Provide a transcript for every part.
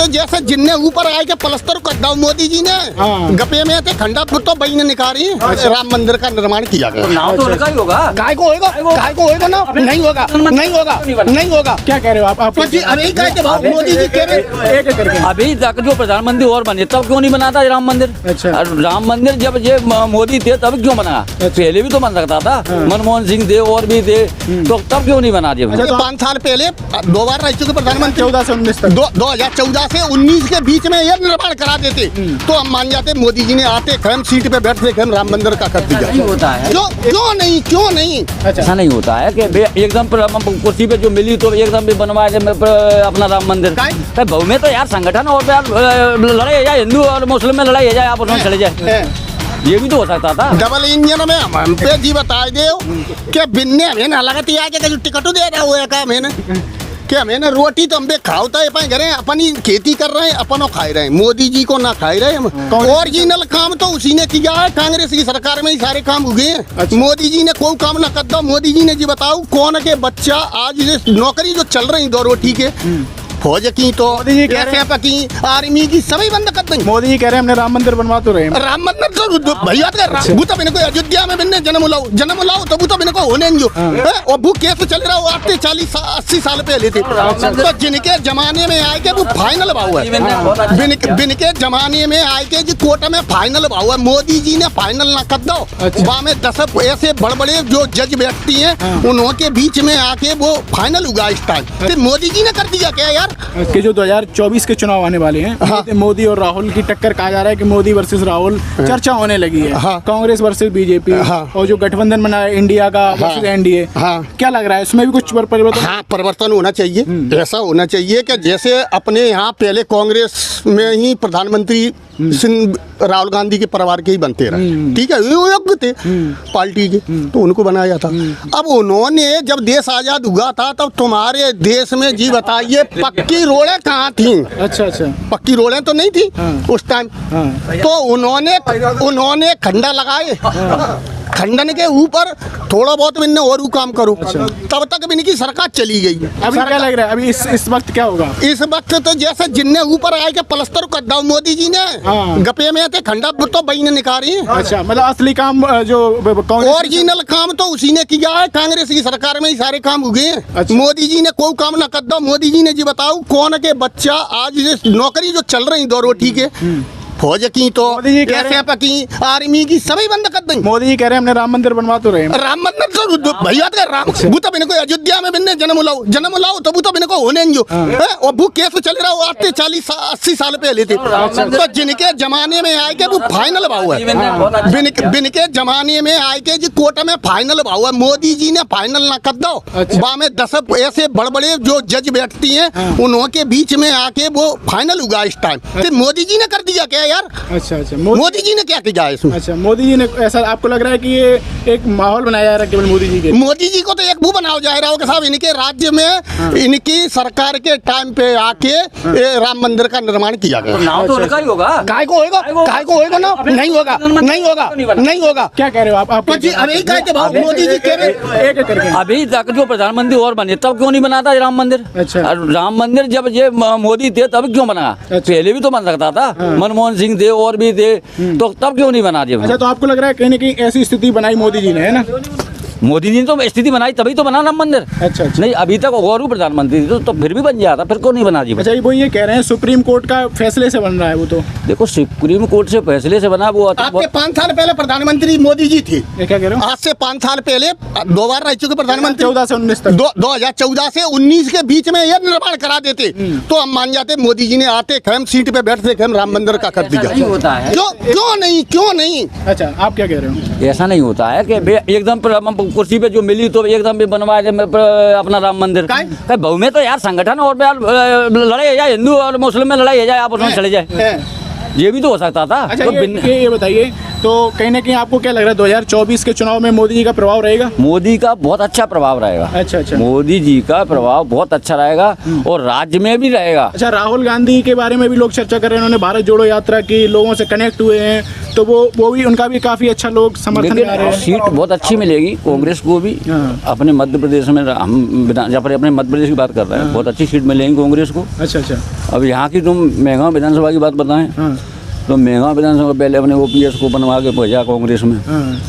तो जैसे जिनने ऊपर आए के पलस्तर कर दाओ मोदी जी ने गपे में थे खंडा तो बही ने निकाली राम मंदिर का निर्माण किया गया। नाम तो उनका ही होगा, काय को होगा ना, नहीं होगा, नहीं होगा। क्या कह रहे हो आप? मोदी जी कह रहे अभी तक जो प्रधानमंत्री और बने तब क्यों नहीं बना था राम मंदिर? अच्छा। राम मंदिर जब ये मोदी थे तब क्यों बना? पहले भी तो बन सकता था, मनमोहन सिंह थे और भी थे, तो तब क्यों नहीं बना दिया? 5 साल पहले 2 बार रह चुके प्रधानमंत्री, 14 से 19 तक, 2014 से 19 के बीच में ये निर्माण करा देते तो हम मान जाते मोदी जी ने आते खैम सीट पे बैठते खैम राम मंदिर का कर दिया। नहीं होता है, क्यों नहीं? ऐसा नहीं होता है कि एकदम कुर्सी पे जो मिली तो एकदम भी बनवा दे अपना राम मंदिर। बहु में तो यार संगठन और लड़ाई है जाए, हिंदू और मुस्लिम में लड़ाई है जाए, आप उसमें चले जाए, ये भी तो हो सकता था। डबल इंजन में हम पे जी बता दे कि बिन्ने हमें ना लगती है कि टिकट दे रहा हुआ काम है ना कि हमें ना रोटी तो हम पे खाओता है पाए घरे अपनी खेती कर रहे हैं अपनों खाए रहे हैं, मोदी जी को ना खाए रहे हम। ओरिजिनल काम तो उसी ने किया है, कांग्रेस की सरकार में ही सारे काम हुए हैं। अच्छा। मोदी जी ने कोई काम ना कर दो, मोदी जी ने जी बताओ कौन के बच्चा आज नौकरी जो चल रही 2 रोटी के फौज की तो की आर्मी की सभी बंद कर देंगे। मोदी जी कह रहे हैं हमने राम मंदिर बनवा तो रहे हैं। राम मंदिर तो भैया वो तो को अयोध्या में बिन्ने जन्म लाओ तो वो तो को होने जो और वो केस चल रहा हो आते 40-80 साल पहले थे तो जिनके जमाने में आए के वो फाइनल भाव है, बिन के जमाने में आए के जी कोर्ट में फाइनल भाव है, मोदी जी ने फाइनल ना कर दो। वहाँ में 10 ऐसे बड़े जो जज बैठती हैं उनके बीच में आके वो फाइनल हुआ इस टाइम, तो मोदी जी ने कर दिया क्या यार कि जो 2024 के चुनाव आने वाले हैं। हाँ। मोदी और राहुल की टक्कर कहा जा रहा है कि मोदी वर्सेस राहुल चर्चा होने लगी है। हाँ। Congress versus BJP. हाँ। और जो गठबंधन बना है इंडिया का वर्सेस एनडीए। हाँ। क्या लग रहा है इसमें भी कुछ परिवर्तन? हाँ, परिवर्तन होना चाहिए। ऐसा होना चाहिए कि जैसे अपने यहाँ पहले कांग्रेस में ही प्रधानमंत्री सिंह राहुल गांधी के परिवार के ही बनते रहे, ठीक है, योग्य थे पार्टी के तो उनको बनाया था। अब उन्होंने जब देश आजाद हुआ था तब तुम्हारे देश में जी बताइए पक्की रोडें कहाँ थी? अच्छा, पक्की रोडें तो नहीं थी उस टाइम। तो उन्होंने खंडा लगाए, खंडन के ऊपर थोड़ा बहुत इनने और काम करो, तब तक भी इनकी सरकार चली गई। अभी क्या लग रहा है अभी इस वक्त क्या होगा? इस वक्त तो जैसे जिनने ऊपर आए के पलस्तर कर दाओ मोदी जी ने गपे में थे खंडा तो बही ने निकाली। अच्छा, मतलब असली काम जो ओरिजिनल काम तो उसी ने किया है, कांग्रेस की सरकार में ही सारे काम हुए हैं। अच्छा। मोदी जी ने कोई काम ना कर दो, मोदी जी ने जी बताओ कौन के बच्चा आज नौकरी जो चल रही 2 रोटी के फौज की तो की आर्मी की सभी बंद कर देंगे। मोदी जी कह रहे हैं हमने राम मंदिर बनवा तो रहे हैं। राम मंदिर तो भैया वो तो को अयोध्या में बिन्ने जन्म लाओ तो वो तो को होने जो और वो केस चल रहा हो आते 40-80 साल पहले थे तो जिनके जमाने में आए के वो फाइनल भाव है, बिन के जमाने में आए के जी कोर्ट में फाइनल भाव है, मोदी जी ने फाइनल ना कर दो। वहाँ में 10 ऐसे बड़े जो जज बैठती हैं उनके बीच में आके वो फाइनल हुआ इस टाइम, तो मोदी जी ने कर दिया क्या यार? अच्छा, मोदी जी ने क्या किया इसमें? अच्छा, मोदी जी ने ऐसा आपको लग रहा है कि ये एक माहौल बनाया जा रहा है केवल मोदी जी को तो एक वो बनाया जा रहा होगा साहब इनके राज्य में इनकी सरकार के टाइम पे आके राम मंदिर का निर्माण किया गया। नाम तो उनका ही होगा, काय को होगा ना, नहीं होगा। क्या कह रहे हो आप? मोदी जी कह रहे अभी तक जो प्रधानमंत्री और बने तब क्यों नहीं बना था राम मंदिर? अच्छा। राम मंदिर जब ये मोदी थे तब क्यों बना? पहले भी तो बन सकता था, मनमोहन सिंह थे और भी थे, तो तब क्यों नहीं बना दिया? अच्छा, तो आपको लग रहा है कहीं ना कहीं ऐसी स्थिति बनाई मोदी जी ने, है ना? मोदी जी ने तो स्थिति बनाई तभी तो बना राम मंदिर। अच्छा। नहीं, अभी तक और प्रधानमंत्री थे तो फिर भी बन जाता, फिर क्यों नहीं बना दिया? अच्छा, वो ये कह रहे हैं सुप्रीम कोर्ट का फैसले से बन रहा है वो तो। देखो, सुप्रीम कोर्ट से फैसले से बना वो। आपके 5 साल पहले प्रधानमंत्री मोदी जी थे। क्या कह रहे हो? आज से 5 साल पहले 2 बार रह चुके प्रधानमंत्री, 14 से 19 तक, 2014 से 19 के बीच में यह निर्माण करा देते तो हम मान जाते मोदी जी ने आते खैम सीट पे बैठते खैम राम मंदिर का कर दिया। होता है क्यों नहीं? अच्छा, आप क्या कह रहे हो? ऐसा नहीं होता है कि एकदम कुर्सी पे जो मिली तो एकदम भी बनवा दे अपना राम मंदिर। बहु में तो यार संगठन और लड़ाई है जाए, हिंदू और मुस्लिम में लड़ाई है जाए, आप उसमें चले जाए, ये भी तो हो सकता था। अच्छा, ये बताइए तो कहीं ना कहीं आपको क्या लग रहा है 2024 के चुनाव में मोदी जी का प्रभाव रहेगा? मोदी का बहुत अच्छा प्रभाव रहेगा। अच्छा। मोदी जी का प्रभाव बहुत अच्छा रहेगा और राज्य में भी रहेगा। अच्छा, राहुल गांधी के बारे में भी लोग चर्चा कर रहे हैं, उन्होंने भारत जोड़ो यात्रा की, लोगों से कनेक्ट हुए हैं, तो वो भी उनका भी काफी अच्छा लोग समर्थन में आ रहे लेकिन हैं। सीट बहुत अच्छी मिलेगी कांग्रेस को भी। हाँ। अपने मध्य प्रदेश में हम जहाँ पर अपने मध्य प्रदेश की बात कर रहे हैं, बहुत अच्छी सीट मिलेगी कांग्रेस को। अच्छा अच्छा। अब यहाँ की तुम मेहगांव विधानसभा की बात बताएं, हाँ तो मेहगांव विधानसभा पहले अपने OPS को बनवा के भेजा कांग्रेस में, हाँ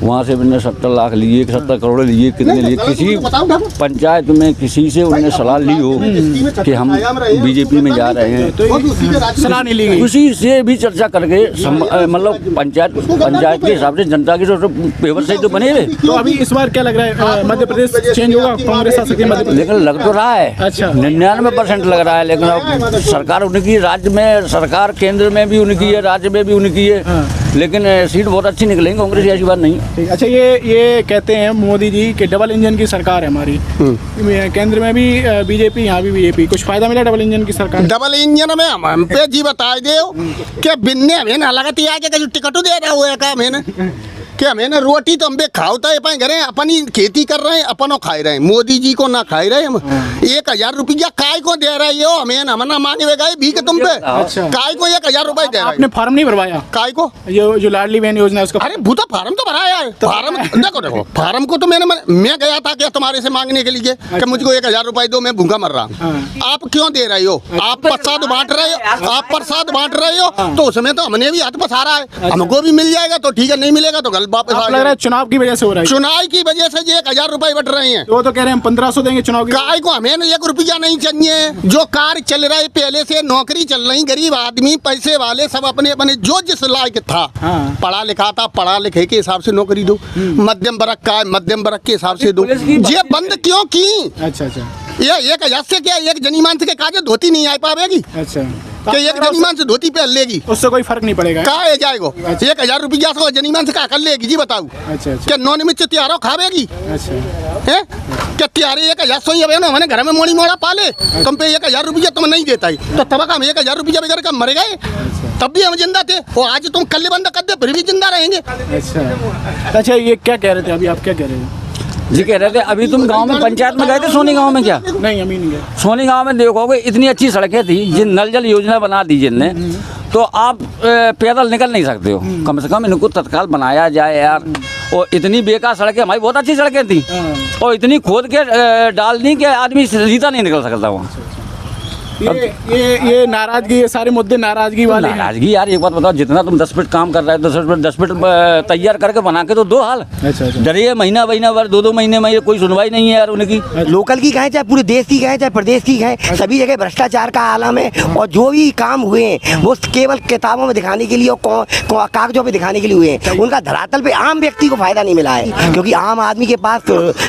वहाँ से उन्होंने 70 लाख लिए, 70 करोड़ लिए, कितने लिए, किसी पंचायत में किसी से उन्होंने सलाह ली हो कि हम बीजेपी में जा रहे हैं, तो सलाह नहीं ली गई। किसी से भी चर्चा करके मतलब पंचायत के हिसाब से जनता के जो पेपर से तो बने हुए। तो अभी इस बार क्या लग रहा है, मध्य प्रदेश चेंज होगा, कांग्रेस आ सकती है मध्य प्रदेश? लेकिन लग तो रहा है, अच्छा। 99% लग रहा है, लेकिन अब सरकार उनकी, राज्य में सरकार केंद्र में भी उनकी है, राज्य में भी उनकी है, लेकिन सीट बहुत अच्छी निकलेंगी कांग्रेस, ऐसी बात नहीं। ठीक। अच्छा, ये कहते हैं मोदी जी कि डबल इंजन की सरकार है हमारी, केंद्र में भी बीजेपी, यहाँ भी बीजेपी, कुछ फायदा मिला डबल इंजन की सरकार? डबल इंजन में हम पे जी बता दे कि बिन्ने हमें ना लगती है कि टिकट दे रहा हुआ का हमें कि हमें ना रोटी तो हम बे खाओता है पाए घरे अपनी खेती कर रहे हैं, अपनों खाए रहे हैं, मोदी जी को ना खाए रहे हम। 1000 रुपया काय को दे रहे हो हमें, हम ना मांगे गए भी के तुम पे। अच्छा। काय को 1000 रुपए दे रहे आपने फार्म नहीं भरवाया? काय को? ये जो लाडली बहन योजना है उसका? अरे भूता फार्म तो भराया है, फार्म देखो फार्म को तो मैं गया था क्या तुम्हारे से मांगने के लिए कि मुझको 1000 रुपए दो, मैं भूखा मर रहा हूँ। आप क्यों दे रहे हो? आप प्रसाद बांट रहे हो, आप प्रसाद बांट रहे हो, तो उसमें तो हमने भी हाथ पसारा है, हमको भी मिल जाएगा तो ठीक है, नहीं मिलेगा तो गल वापस आ लग रहा है चुनाव की वजह से हो रहा है? चुनाव की वजह से ये 1000 रुपए बट रहे हैं। वो तो कह रहे हैं हम 1500 देंगे चुनाव की। काय को हमें ना 1 रुपया नहीं चाहिए। जो कार चल रहा है पहले से, नौकरी चल रही, गरीब आदमी पैसे वाले सब अपने अपने जो जिस लायक था, हाँ। पढ़ा लिखा था, पढ़ा लिखे के हिसाब से नौकरी दो, मध्यम वर्ग का है, मध्यम वर्ग के हिसाब से दो। ये बंद क्यों की? अच्छा अच्छा। ये 1000 से क्या एक जनीमान से काजे धोती नहीं आ पाएगी अच्छा, कि एक जनीमान से धोती पहन लेगी, उससे कोई फर्क नहीं पड़ेगा? कहाँ है जाएगो? 1000 रुपया से जनीमान से क्या कर लेगी जी बताओ? अच्छा अच्छा क्या नॉन मिर्च त्यारो खावेगी अच्छा। है? क्या त्यारे 1000 सो मैंने घर में मोड़ी मोड़ा पाले, तुम पे 1000 रुपया तुम नहीं देता ही तो तब हम 1000 रुपया बगैर का मर गए, तब भी हम जिंदा थे, और आज तुम कल बंद कर दे फिर भी जिंदा रहेंगे। अच्छा अच्छा, ये क्या कह रहे थे अभी, आप क्या कह रहे थे? जी कह रहे थे अभी तुम गांव में पंचायत में गए थे, सोनी गांव में क्या? नहीं, अभी नहीं गए। सोनी गांव में देखोगे इतनी अच्छी सड़कें थी, जिन नल जल योजना बना दी जिनने, तो आप पैदल निकल नहीं सकते हो, कम से कम इनको तत्काल बनाया जाए यार। और इतनी बेकार सड़कें, हमारी बहुत अच्छी सड़कें थी, और इतनी खोद के डाल दी कि आदमी सीधा नहीं निकल सकता वहाँ। ये नाराजगी, ये सारे मुद्दे नाराजगी वाले हैं। नाराजगी यार, एक बात बताओ, जितना तुम 10 फीट काम कर रहे हो, 10 फीट तैयार करके बना के तो दो हाल। अच्छा अच्छा। डरिए महीना भर 2 महीने में कोई सुनवाई नहीं है यार उनकी। लोकल की कहें चाहे पूरे देश की कहें चाहे प्रदेश की कहें, सभी जगह भ्रष्टाचार का आलम है, और जो भी काम हुए हैं वो केवल किताबों में दिखाने के लिए और कागजों पे दिखाने के लिए हुए हैं। उनका धरातल पे आम व्यक्ति को फायदा नहीं मिला है, क्योंकि आम आदमी के पास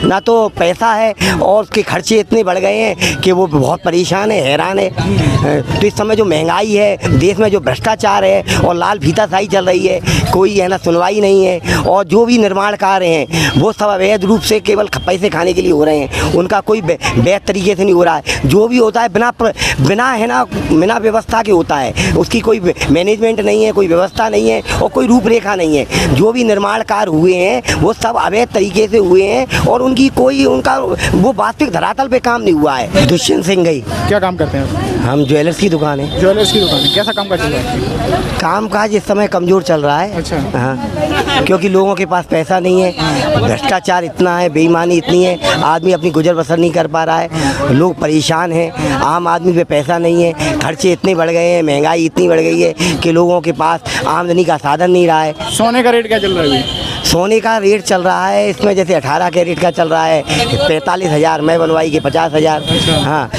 ना तो पैसा है और उसके खर्चे इतने बढ़ गए हैं कि वो बहुत परेशान है, हैरान है। तो इस समय जो महंगाई है, देश में जो भ्रष्टाचार है और लाल फीताशाही चल रही है, कोई है ना सुनवाई नहीं है, और जो भी निर्माण कार्य हैं वो सब अवैध रूप से केवल पैसे खाने के लिए हो रहे हैं, उनका कोई वैध तरीके से नहीं हो रहा है। जो भी होता है बिना व्यवस्था के होता है, उसकी कोई मैनेजमेंट नहीं है, कोई व्यवस्था नहीं है और कोई रूपरेखा नहीं है। जो भी निर्माण कार्य हुए हैं वो सब अवैध तरीके से हुए हैं, और उनका वो वास्तविक धरातल पे काम नहीं हुआ है। दुष्यंत सिंह गई। क्या काम करते हैं आप? हम ज्वेलर्स की दुकान है। ज्वेलर्स की दुकान है, कैसा काम कर रहे हैं? काम काज इस समय कमज़ोर चल रहा है। अच्छा। हाँ, क्योंकि लोगों के पास पैसा नहीं है, भ्रष्टाचार इतना है, बेईमानी इतनी है, आदमी अपनी गुजर बसर नहीं कर पा रहा है, लोग परेशान हैं, आम आदमी पे पैसा नहीं है, खर्चे इतने बढ़ गए हैं, महंगाई इतनी बढ़ गई है कि लोगों के पास आमदनी का साधन नहीं रहा है। सोने का रेट क्या चल रहा है अभी? सोने का रेट चल रहा है इसमें जैसे 18 कैरेट का चल रहा है 45,000, मैं बनवाई के 50,000। हाँ।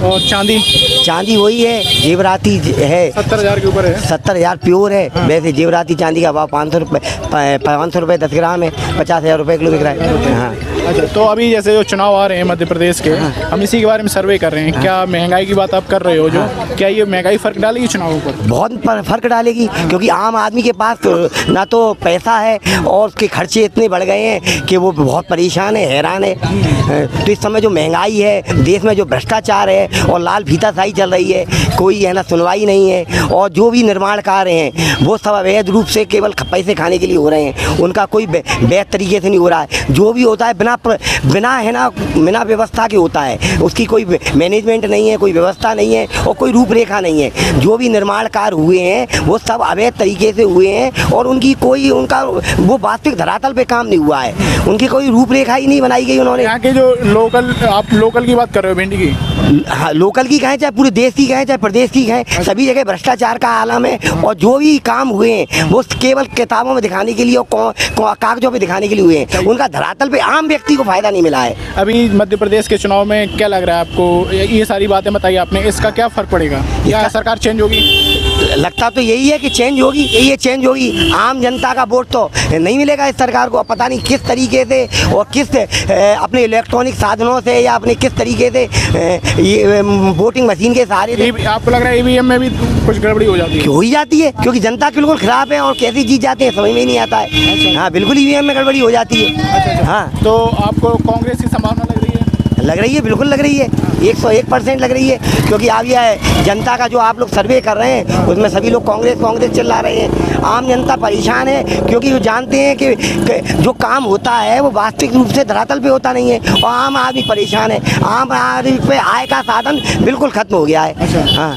और चांदी वही है, जेवराती है 70,000 के ऊपर है। 70,000 प्योर है। वैसे जेवराती चांदी का भाव 500 रुपये 10 ग्राम है, 50,000 रुपये किलो बिक रहा है। हाँ। अच्छा, तो अभी जैसे जो चुनाव आ रहे हैं मध्य प्रदेश के, हम इसी के बारे में सर्वे कर रहे हैं। क्या महंगाई की बात आप कर रहे हो जो, क्या ये महंगाई फर्क डालेगी चुनावों पर? बहुत फर्क डालेगी, क्योंकि आम आदमी के पास ना तो पैसा है और उसके खर्चे इतने बढ़ गए हैं कि वो बहुत परेशान है, हैरान है। तो इस समय जो महंगाई है, देश में जो भ्रष्टाचार है और लाल फीताशाही चल रही है, कोई है ना सुनवाई नहीं है, और जो भी निर्माण कार्य हैं वो सब अवैध रूप से केवल पैसे खाने के लिए हो रहे हैं, उनका कोई वैध तरीके से नहीं हो रहा है। जो भी होता है बिना है ना बिना व्यवस्था के होता है। उसकी कोई मैनेजमेंट नहीं है, कोई व्यवस्था नहीं है और कोई रूपरेखा नहीं है। जो भी निर्माण कार्य हुए हैं वो सब अवैध तरीके से हुए हैं और उनका वो वास्तविक धरातल पे काम नहीं हुआ है। उनकी कोई रूपरेखा ही नहीं बनाई गई उन्होंने। यहाँ के जो आप लोकल की बात कर रहे हो भिंडी की, हाँ, लोकल की कहें चाहे पूरे देश की कहें चाहे प्रदेश की कहें, सभी जगह भ्रष्टाचार का आलम है और जो भी काम हुए हैं वो केवल किताबों में दिखाने के लिए और कागजों पे दिखाने के लिए हुए हैं। उनका धरातल पे आम व्यक्ति को फायदा नहीं मिला है। अभी मध्य प्रदेश के चुनाव में क्या लग रहा है आपको? ये सारी बातें बताई आपने, इसका क्या फर्क पड़ेगा? क्या सरकार चेंज होगी? लगता तो यही है कि चेंज होगी, ये चेंज होगी। आम जनता का वोट तो नहीं मिलेगा इस सरकार को। पता नहीं किस तरीके से और किस अपने इलेक्ट्रॉनिक साधनों से या अपने किस तरीके से ये वोटिंग मशीन के सहारे आपको लग रहा है ईवीएम में भी कुछ गड़बड़ी हो जाती है? हो ही जाती है, क्योंकि जनता बिल्कुल खराब है और कैसे जीत जाते हैं समझ में ही नहीं आता है। हाँ, बिल्कुल ईवीएम में गड़बड़ी हो जाती है। हाँ, तो आपको कांग्रेस की संभावना लग रही है, बिल्कुल लग रही है, 101% लग रही है। क्योंकि अब यह जनता का जो आप लोग सर्वे कर रहे हैं उसमें सभी लोग कांग्रेस चिल्ला रहे हैं। आम जनता परेशान है क्योंकि वो जानते हैं कि जो काम होता है वो वास्तविक रूप से धरातल पे होता नहीं है और आम आदमी परेशान है। आम आदमी पे आय का साधन बिल्कुल खत्म हो गया है। हाँ,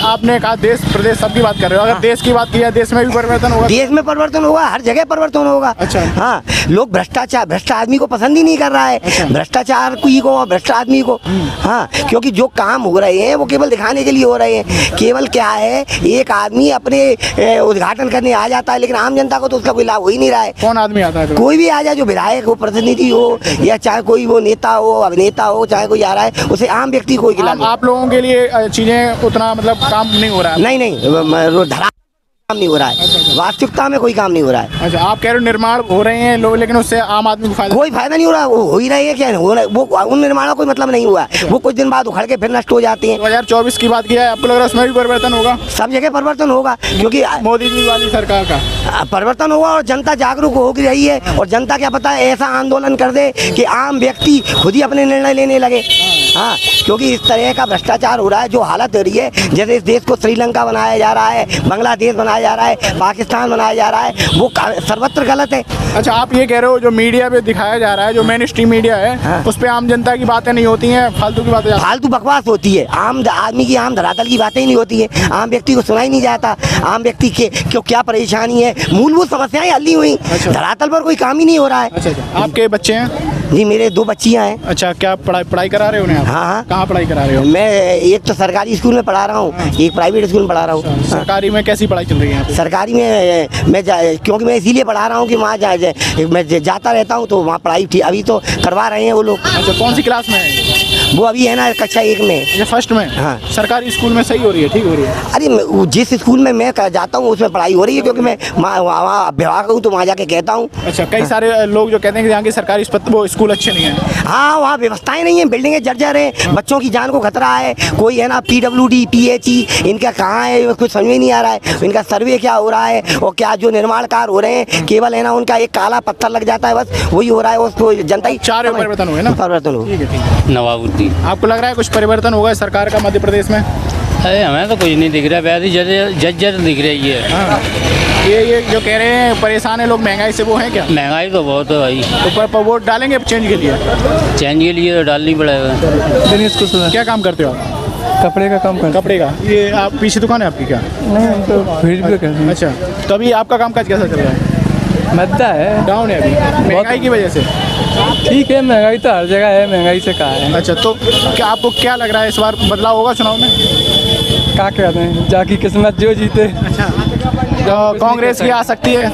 आपने कहा देश प्रदेश सबकी बात कर रहे हो, अगर देश की बात की जाए देश में भी परिवर्तन होगा? देश में परिवर्तन होगा, हर जगह परिवर्तन होगा। हाँ, लोग भ्रष्ट आदमी को पसंद ही नहीं कर रहा है, भ्रष्टाचार को, भ्रष्ट आदमी को। हाँ, क्योंकि जो काम हो रहे हैं वो केवल दिखाने के लिए हो रहे हैं। केवल क्या है, एक आदमी अपने उद्घाटन करने आ जाता है लेकिन आम जनता को तो उसका कोई लाभ हो ही नहीं रहा है। कौन आदमी आता है? कोई भी आ जाए, जो विधायक हो, प्रतिनिधि हो या चाहे कोई वो नेता हो, अभिनेता हो, चाहे कोई आ रहा है, उसे आम व्यक्ति को खिलाफ। आप लोगों के लिए चीजें उतना मतलब काम नहीं हो रहा है? नहीं, धरा काम नहीं हो रहा है, वास्तविकता में कोई काम नहीं हो रहा है। अच्छा, आप कह रहे हो निर्माण हो रहे हैं लोग, लेकिन उससे आम आदमी को फायदा? कोई फायदा नहीं हो रहा। वो हो ही रही है क्या हो रहा है, वो उन निर्माणों का कोई मतलब नहीं हुआ है। वो कुछ दिन बाद उखड़ के फिर नष्ट हो जाती हैं। 2024 की बात किया है, आपको लग रहा है उसमें भी परिवर्तन होगा? सब जगह परिवर्तन होगा क्योंकि मोदी जी वाली सरकार का परिवर्तन होगा और जनता जागरूक हो रही है। और जनता क्या पता है ऐसा आंदोलन कर दे कि आम व्यक्ति खुद ही अपने निर्णय लेने लगे। हाँ, क्योंकि इस तरह का भ्रष्टाचार हो रहा है, जो हालत हो रही है, जैसे इस देश को श्रीलंका बनाया जा रहा है, बांग्लादेश बनाया जा रहा है, पाकिस्तान बनाया जा रहा है, वो सर्वत्र गलत है। अच्छा, आप ये कह रहे हो जो मीडिया पे दिखाया जा रहा है, जो मेन स्ट्रीम मीडिया है, हाँ, उस पे आम जनता की बातें नहीं होती हैं, फालतू की बातें, फालतू बकवास होती है। आम आदमी की, आम धरातल की बातें ही नहीं होती है। आम व्यक्ति को सुना ही नहीं जाता आम व्यक्ति के क्यों क्या परेशानी है, मूलभूत समस्याएं हल नहीं हुई। धरातल पर कोई काम ही नहीं हो रहा है। अच्छा, आपके बच्चे हैं? जी, मेरे 2 बच्चियां हैं। अच्छा, क्या पढ़ाई करा रहे हो उन्हें? हाँ हाँ। कहाँ पढ़ाई करा रहे हो? मैं एक तो सरकारी स्कूल में पढ़ा रहा हूँ, एक प्राइवेट स्कूल में पढ़ा रहा हूँ। सरकारी में कैसी पढ़ाई चल रही है? सरकारी में क्योंकि मैं इसीलिए पढ़ा रहा हूँ कि वहाँ मैं जाता रहता हूँ तो वहाँ पढ़ाई अभी तो करवा रहे हैं वो लोग। अच्छा, कौन सी क्लास में है? वो अभी है ना कक्षा 1 में। ये फर्स्ट में? हाँ। सरकारी स्कूल में सही हो रही है, ठीक हो रही है? अरे जिस स्कूल में मैं जाता हूँ उसमें पढ़ाई हो रही है, क्योंकि मैं वहाँ अभिभावक हूँ तो वहाँ जाके कहता हूँ। अच्छा, कई सारे लोग जो कहते हैं कि यहाँ की सरकारी वो स्कूल अच्छे नहीं है। हाँ, वहाँ व्यवस्थाएं नहीं है, बिल्डिंगें जर्जर है, बच्चों की जान को खतरा है। कोई है ना PWD PHE इनका कहाँ है कुछ समझ में नहीं आ रहा है। इनका सर्वे क्या हो रहा है और क्या जो निर्माण कार्य हो रहे हैं, केवल है ना उनका एक काला पत्थर लग जाता है, बस वही हो रहा है। उसको जनता ही चार परिवर्तन हुए ना? परिवर्तन हो। नवाबुद्दीन। आपको लग रहा है कुछ परिवर्तन होगा सरकार का मध्य प्रदेश में? अरे हमें तो कुछ नहीं दिख रहा है, जज दिख रही है। हाँ। ये जो कह रहे हैं परेशान है लोग महंगाई से, वो है क्या? महंगाई तो बहुत है भाई। तो पर वोट डालेंगे चेंज के लिए? चेंज के लिए तो डालनी पड़ेगा। दिनेश कुछ क्या काम करते हो आप? कपड़े का काम करते। कपड़े का? ये आप पीछे दुकान है आपकी क्या? नहीं, तो भीड़ भी करते हैं। अच्छा, तो अभी आपका काम काज कैसा चल रहा है? मद्दा है, डाउन है अभी महंगाई की वजह से? ठीक है, महंगाई तो हर जगह है, महंगाई से कहा है। अच्छा, तो क्या आपको क्या लग रहा है इस बार बदलाव होगा चुनाव में? क्या कहते हैं, जाकी किस्मत जो जीते। अच्छा, तो कांग्रेस की आ सकती है?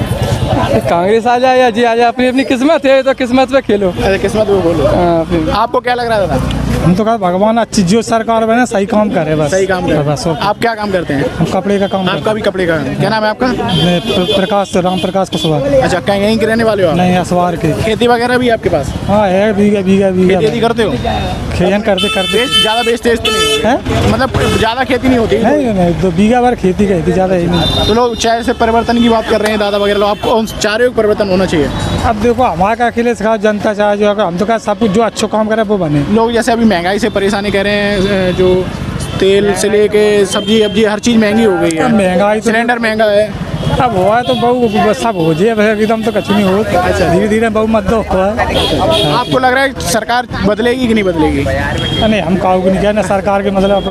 कांग्रेस आ जाए या जी आ जाए, अपनी अपनी किस्मत है, तो किस्मत पे खेलो। अच्छा, किस्मत वो बोलो। फिर आपको क्या लग रहा है दादा? हम तो कहा भगवान अच्छी जो सरकार बने सही काम करे, बस सही काम करे। बस। आप क्या काम करते हैं? हम कपड़े का काम आपका भी कपड़े का? क्या नाम है आपका? प्रकाश, राम प्रकाश कुशवाहा। अच्छा, कहीं यहीं के रहने वाले हो आप? नहीं, असवार के। खेती वगैरह भी आपके पास? हाँ है, बीघा खेती करते हो? खेन करते ज़्यादा बेचते हैं? मतलब ज़्यादा खेती नहीं होती? नहीं, 2 बीघा भर खेती का है, ज़्यादा ही नहीं। तो लोग चाहे से परिवर्तन की बात कर रहे हैं दादा वगैरह, लोग आपको चाह रहे हो परिवर्तन होना चाहिए? अब देखो, हमारा अकेले से जनता चाहे जो, हम तो क्या सब कुछ जो अच्छा काम करे वो बने। लोग जैसे अभी महंगाई से परेशानी कह रहे हैं, जो तेल से लेके सब्जी हर चीज़ महंगी हो गई है। महंगाई तो सिलेंडर महंगा है, अब हुआ तो बहु सब हो जाए, वैसे एकदम तो कुछ नहीं हो। अच्छा, धीरे धीरे बहु मत दो हुआ है। आपको लग रहा है सरकार बदलेगी कि नहीं बदलेगी? नहीं, हम काहू को नहीं कहना सरकार के मतलब